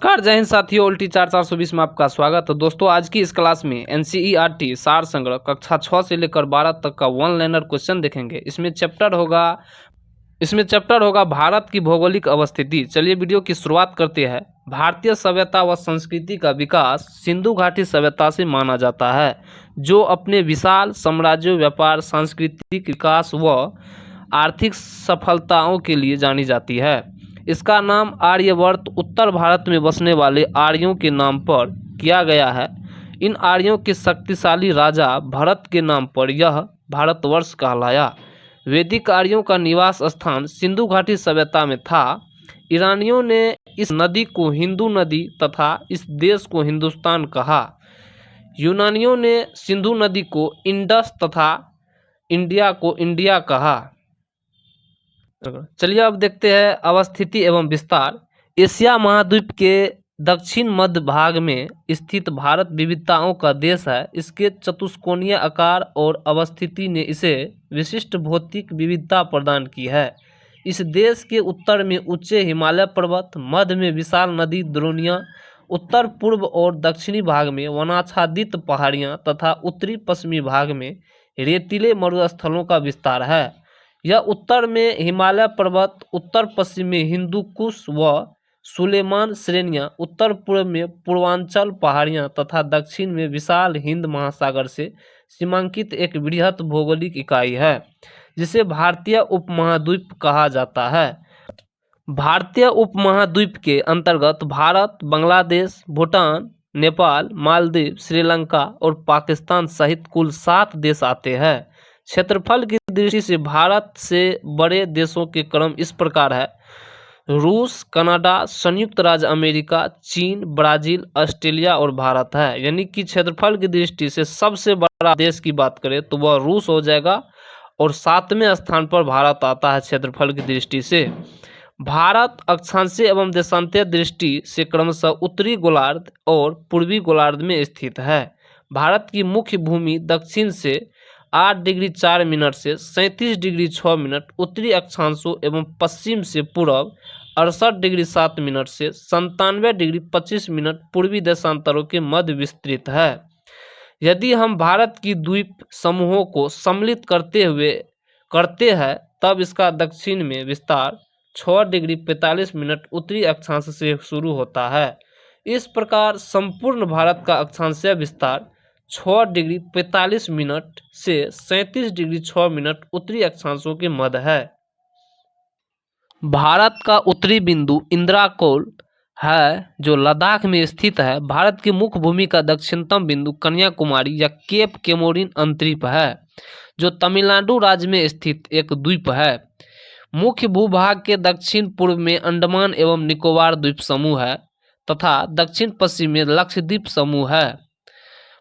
नमस्कार, जय हिंद साथियों। उल्टी 420 में आपका स्वागत है। दोस्तों, आज की इस क्लास में एनसीईआरटी सार संग्रह कक्षा 6 से लेकर 12 तक का वन लाइनर क्वेश्चन देखेंगे। इसमें चैप्टर होगा भारत की भौगोलिक अवस्थिति। चलिए वीडियो की शुरुआत करते हैं। भारतीय सभ्यता व संस्कृति का विकास सिंधु घाटी सभ्यता से माना जाता है, जो अपने विशाल साम्राज्य, व्यापार, सांस्कृतिक विकास व आर्थिक सफलताओं के लिए जानी जाती है। इसका नाम आर्यवर्त उत्तर भारत में बसने वाले आर्यों के नाम पर किया गया है। इन आर्यों के शक्तिशाली राजा भरत के नाम पर यह भारतवर्ष कहलाया। वैदिक आर्यों का निवास स्थान सिंधु घाटी सभ्यता में था। ईरानियों ने इस नदी को हिंदू नदी तथा इस देश को हिंदुस्तान कहा। यूनानियों ने सिंधु नदी को इंडस तथा इंडिया को इंडिया कहा। चलिए अब देखते हैं अवस्थिति एवं विस्तार। एशिया महाद्वीप के दक्षिण मध्य भाग में स्थित भारत विविधताओं का देश है। इसके चतुष्कोणीय आकार और अवस्थिति ने इसे विशिष्ट भौतिक विविधता प्रदान की है। इस देश के उत्तर में ऊंचे हिमालय पर्वत, मध्य में विशाल नदी द्रोणियाँ, उत्तर पूर्व और दक्षिणी भाग में वनाच्छादित पहाड़ियाँ तथा उत्तरी पश्चिमी भाग में रेतीले मरुस्थलों का विस्तार है। यह उत्तर में हिमालय पर्वत, उत्तर पश्चिम में हिंदू कुश व सुलेमान श्रेणियाँ, उत्तर पूर्व में पूर्वांचल पहाड़ियाँ तथा दक्षिण में विशाल हिंद महासागर से सीमांकित एक बृहत भौगोलिक इकाई है, जिसे भारतीय उपमहाद्वीप कहा जाता है। भारतीय उपमहाद्वीप के अंतर्गत भारत, बांग्लादेश, भूटान, नेपाल, मालदीव, श्रीलंका और पाकिस्तान सहित कुल 7 देश आते हैं। क्षेत्रफल की दृष्टि से भारत से बड़े देशों के क्रम इस प्रकार है: रूस, कनाडा, संयुक्त राज्य अमेरिका, चीन, ब्राजील, ऑस्ट्रेलिया और भारत है। यानी कि क्षेत्रफल की दृष्टि से सबसे बड़ा देश की बात करें तो वह रूस हो जाएगा और 7वें स्थान पर भारत आता है क्षेत्रफल की दृष्टि से। भारत अक्षांशीय एवं देशांतरीय दृष्टि से क्रमशः उत्तरी गोलार्ध और पूर्वी गोलार्ध में स्थित है। भारत की मुख्य भूमि दक्षिण से 8 डिग्री 4 मिनट से 37 डिग्री 6 मिनट, उत्तरी अक्षांशों एवं पश्चिम से पूर्व 68 डिग्री 7 मिनट से 97 डिग्री 25 मिनट पूर्वी देशांतरों के मध्य विस्तृत है। यदि हम भारत की द्वीप समूहों को सम्मिलित करते हैं तब इसका दक्षिण में विस्तार 6 डिग्री 45 मिनट उत्तरी अक्षांश से शुरू होता है। इस प्रकार संपूर्ण भारत का अक्षांशीय विस्तार 6 डिग्री 45 मिनट से 37 डिग्री 6 मिनट उत्तरी अक्षांशों के मध्य है। भारत का उत्तरी बिंदु इंद्राकोल है, जो लद्दाख में स्थित है। भारत की मुख्य भूमि का दक्षिणतम बिंदु कन्याकुमारी या केप केमोरिन अंतरीप है, जो तमिलनाडु राज्य में स्थित एक द्वीप है। मुख्य भूभाग के दक्षिण पूर्व में अंडमान एवं निकोबार द्वीप समूह है तथा दक्षिण पश्चिम में लक्षद्वीप समूह है।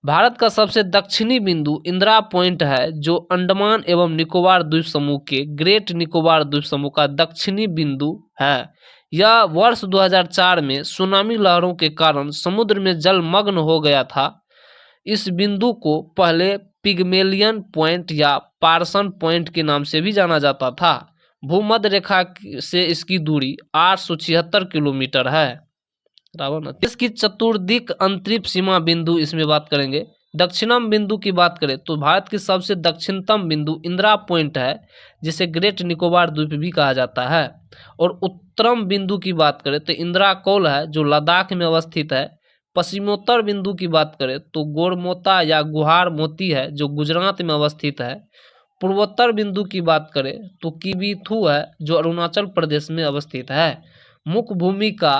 भारत का सबसे दक्षिणी बिंदु इंदिरा पॉइंट है, जो अंडमान एवं निकोबार द्वीप समूह के ग्रेट निकोबार द्वीप समूह का दक्षिणी बिंदु है। यह वर्ष 2004 में सुनामी लहरों के कारण समुद्र में जलमग्न हो गया था। इस बिंदु को पहले पिग्मेलियन पॉइंट या पार्सन पॉइंट के नाम से भी जाना जाता था। भूमध्य रेखा से इसकी दूरी 876 किलोमीटर है। इसकी चतुर्दिक अंतरिक्ष सीमा बिंदु इसमें बात करेंगे। दक्षिणम बिंदु की बात करें तो भारत की सबसे दक्षिणतम बिंदु इंदिरा पॉइंट है, जिसे ग्रेट निकोबार द्वीप भी कहा जाता है। और उत्तरम बिंदु की बात करें तो इंदिराकोल है, जो लद्दाख में अवस्थित है। पश्चिमोत्तर बिंदु की बात करें तो गोरमोता या गुहार मोती है, जो गुजरात में अवस्थित है। पूर्वोत्तर बिंदु की बात करें तो किबिथु है, जो अरुणाचल प्रदेश में अवस्थित है। मुख्य भूमि का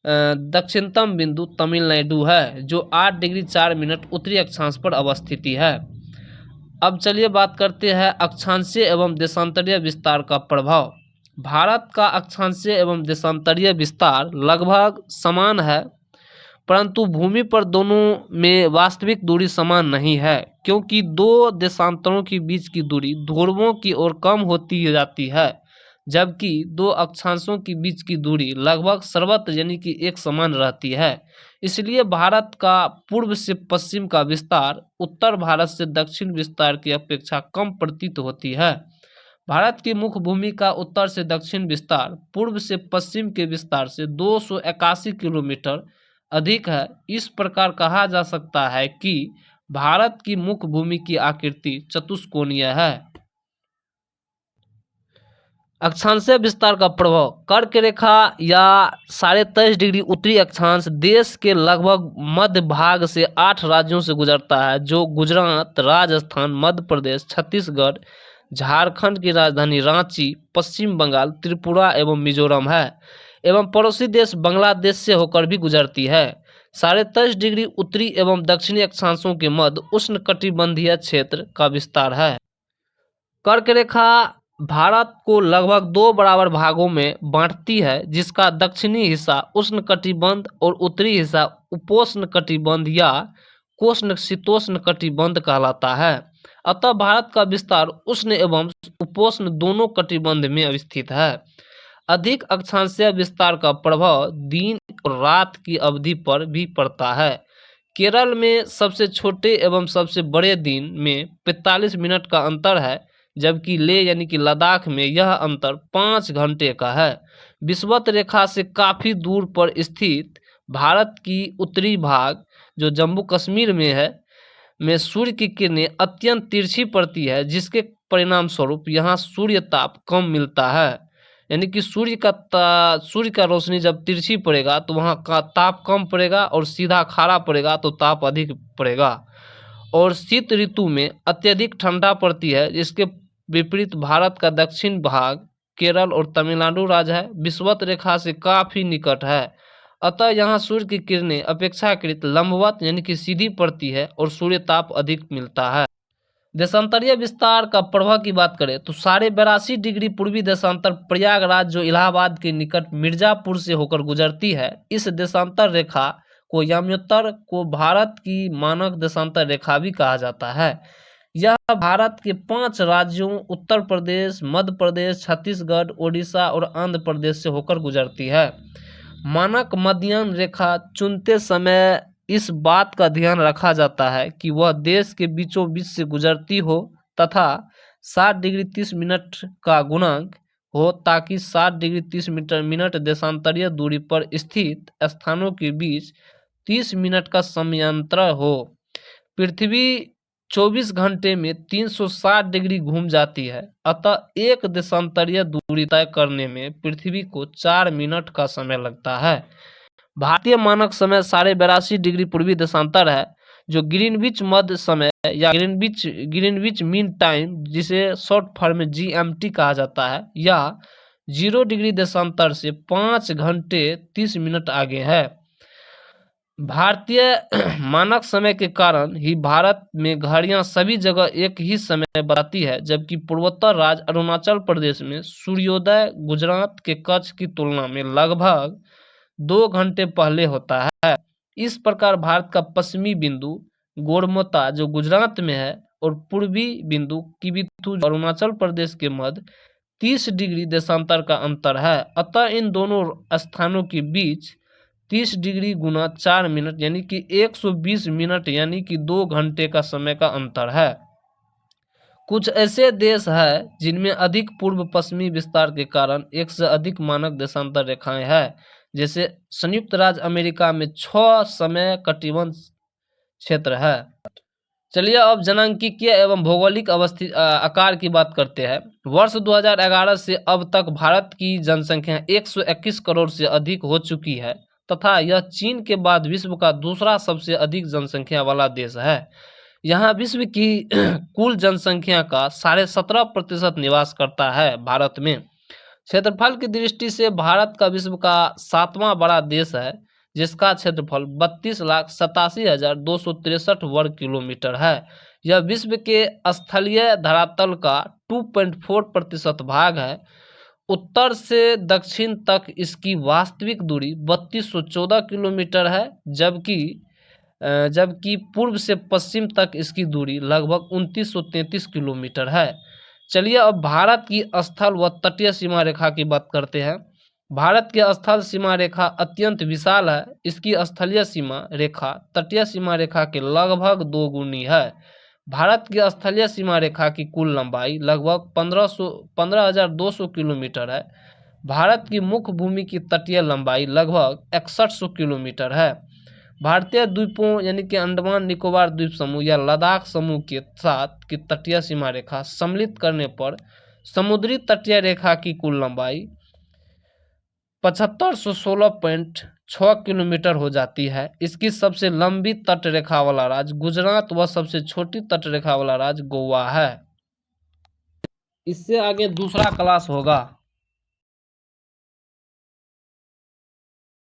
दक्षिणतम बिंदु तमिलनाडु है, जो 8 डिग्री 4 मिनट उत्तरी अक्षांश पर अवस्थिति है। अब चलिए बात करते हैं अक्षांशीय एवं देशांतरीय विस्तार का प्रभाव। भारत का अक्षांशीय एवं देशांतरीय विस्तार लगभग समान है, परंतु भूमि पर दोनों में वास्तविक दूरी समान नहीं है, क्योंकि दो देशांतरों के बीच की दूरी ध्रुवों की ओर कम होती जाती है, जबकि दो अक्षांशों के बीच की दूरी लगभग सर्वत्र यानी कि एक समान रहती है। इसलिए भारत का पूर्व से पश्चिम का विस्तार उत्तर भारत से दक्षिण विस्तार की अपेक्षा कम प्रतीत होती है। भारत की मुख्य भूमि का उत्तर से दक्षिण विस्तार पूर्व से पश्चिम के विस्तार से 281 किलोमीटर अधिक है। इस प्रकार कहा जा सकता है कि भारत की मुख्य भूमि की आकृति चतुष्कोणीय है। अक्षांशीय विस्तार का प्रभाव। कर्क रेखा या 23.5 डिग्री उत्तरी अक्षांश देश के लगभग मध्य भाग से 8 राज्यों से गुजरता है, जो गुजरात, राजस्थान, मध्य प्रदेश, छत्तीसगढ़, झारखंड की राजधानी रांची, पश्चिम बंगाल, त्रिपुरा एवं मिजोरम है, एवं पड़ोसी देश बांग्लादेश से होकर भी गुजरती है। 23.5 डिग्री उत्तरी एवं दक्षिणी अक्षांशों के मध्य उष्णकटिबंधीय क्षेत्र का विस्तार है। कर्क रेखा भारत को लगभग 2 बराबर भागों में बांटती है, जिसका दक्षिणी हिस्सा उष्णकटिबंध और उत्तरी हिस्सा उपोष्ण कटिबंध या कोष्ण शीतोष्ण कटिबंध कहलाता है। अतः भारत का विस्तार उष्ण एवं उपोष्ण दोनों कटिबंध में अवस्थित है। अधिक अक्षांशीय विस्तार का प्रभाव दिन और रात की अवधि पर भी पड़ता है। केरल में सबसे छोटे एवं सबसे बड़े दिन में 45 मिनट का अंतर है, जबकि लेह यानी कि लद्दाख में यह अंतर 5 घंटे का है। विषुवत रेखा से काफ़ी दूर पर स्थित भारत की उत्तरी भाग जो जम्मू कश्मीर में है, में सूर्य की किरणें अत्यंत तिरछी पड़ती है, जिसके परिणाम स्वरूप यहाँ सूर्य ताप कम मिलता है। यानी कि सूर्य का रोशनी जब तिरछी पड़ेगा तो वहाँ का ताप कम पड़ेगा, और सीधा खाड़ा पड़ेगा तो ताप अधिक पड़ेगा। और शीत ऋतु में अत्यधिक ठंडा पड़ती है। इसके विपरीत भारत का दक्षिण भाग केरल और तमिलनाडु राज्य है, विषुवत रेखा से काफ़ी निकट है। अतः यहाँ सूर्य की किरणें अपेक्षाकृत लंबवत यानी कि सीधी पड़ती है और सूर्य ताप अधिक मिलता है। देशांतरीय विस्तार का प्रभाव की बात करें तो 82.5 डिग्री पूर्वी देशांतर प्रयागराज जो इलाहाबाद के निकट मिर्जापुर से होकर गुजरती है, इस देशांतर रेखा को याम्योत्तर को भारत की मानक देशांतर रेखा भी कहा जाता है। यह भारत के 5 राज्यों उत्तर प्रदेश, मध्य प्रदेश, छत्तीसगढ़, ओडिशा और आंध्र प्रदेश से होकर गुजरती है। मानक मध्यम रेखा चुनते समय इस बात का ध्यान रखा जाता है कि वह देश के बीचों बीच से गुजरती हो तथा 60 डिग्री 30 मिनट का गुणांक हो, ताकि 60 डिग्री 30 मिनट देशांतरीय दूरी पर स्थित स्थानों के बीच 30 मिनट का समयांतर हो। पृथ्वी 24 घंटे में 360 डिग्री घूम जाती है, अतः एक देशांतरीय दूरी तय करने में पृथ्वी को 4 मिनट का समय लगता है। भारतीय मानक समय 82.5 डिग्री पूर्वी देशांतर है, जो ग्रीनविच मध्य समय या ग्रीनविच मीन टाइम, जिसे शॉर्ट फॉर्म में GMT कहा जाता है, या 0 डिग्री देशांतर से 5 घंटे 30 मिनट आगे है। भारतीय मानक समय के कारण ही भारत में घड़ियां सभी जगह एक ही समय बताती है, जबकि पूर्वोत्तर राज्य अरुणाचल प्रदेश में सूर्योदय गुजरात के कच्छ की तुलना में लगभग 2 घंटे पहले होता है। इस प्रकार भारत का पश्चिमी बिंदु गोरमोता जो गुजरात में है और पूर्वी बिंदु किबिथु जो अरुणाचल प्रदेश के मध्य 30 डिग्री देशांतर का अंतर है। अतः इन दोनों स्थानों के बीच 30 डिग्री गुना 4 मिनट यानी कि 120 मिनट यानी कि 2 घंटे का समय का अंतर है। कुछ ऐसे देश हैं जिनमें अधिक पूर्व पश्चिमी विस्तार के कारण एक से अधिक मानक देशांतर रेखाएं हैं, जैसे संयुक्त राज्य अमेरिका में 6 समय कटिबंध क्षेत्र है। चलिए अब जनांकीय एवं भौगोलिक आकार की बात करते हैं। वर्ष 2011 से अब तक भारत की जनसंख्या 121 करोड़ से अधिक हो चुकी है तथा यह चीन के बाद विश्व का दूसरा सबसे अधिक जनसंख्या वाला देश है। यहाँ विश्व की कुल जनसंख्या का 17.5% निवास करता है भारत में। क्षेत्रफल की दृष्टि से भारत का विश्व का 7वां बड़ा देश है, जिसका क्षेत्रफल 32,87,263 वर्ग किलोमीटर है। यह विश्व के स्थलीय धरातल का 2.4% भाग है। उत्तर से दक्षिण तक इसकी वास्तविक दूरी 3214 किलोमीटर है, जबकि पूर्व से पश्चिम तक इसकी दूरी लगभग 2933 किलोमीटर है। चलिए अब भारत की स्थल व तटीय सीमा रेखा की बात करते हैं। भारत की स्थल सीमा रेखा अत्यंत विशाल है। इसकी स्थलीय सीमा रेखा तटीय सीमा रेखा के लगभग 2 गुनी है। भारत की स्थलीय सीमा रेखा की कुल लंबाई लगभग 15,200 किलोमीटर है। भारत की मुख्य भूमि की तटीय लंबाई लगभग 6100 किलोमीटर है। भारतीय द्वीपों यानी कि अंडमान निकोबार द्वीप समूह या लद्दाख समूह के साथ की तटीय सीमा रेखा सम्मिलित करने पर समुद्री तटीय रेखा की कुल लंबाई 7516.6 किलोमीटर हो जाती है। इसकी सबसे लंबी तट रेखा वाला राज्य गुजरात व सबसे छोटी तट रेखा वाला राज्य गोवा है। इससे आगे दूसरा क्लास होगा।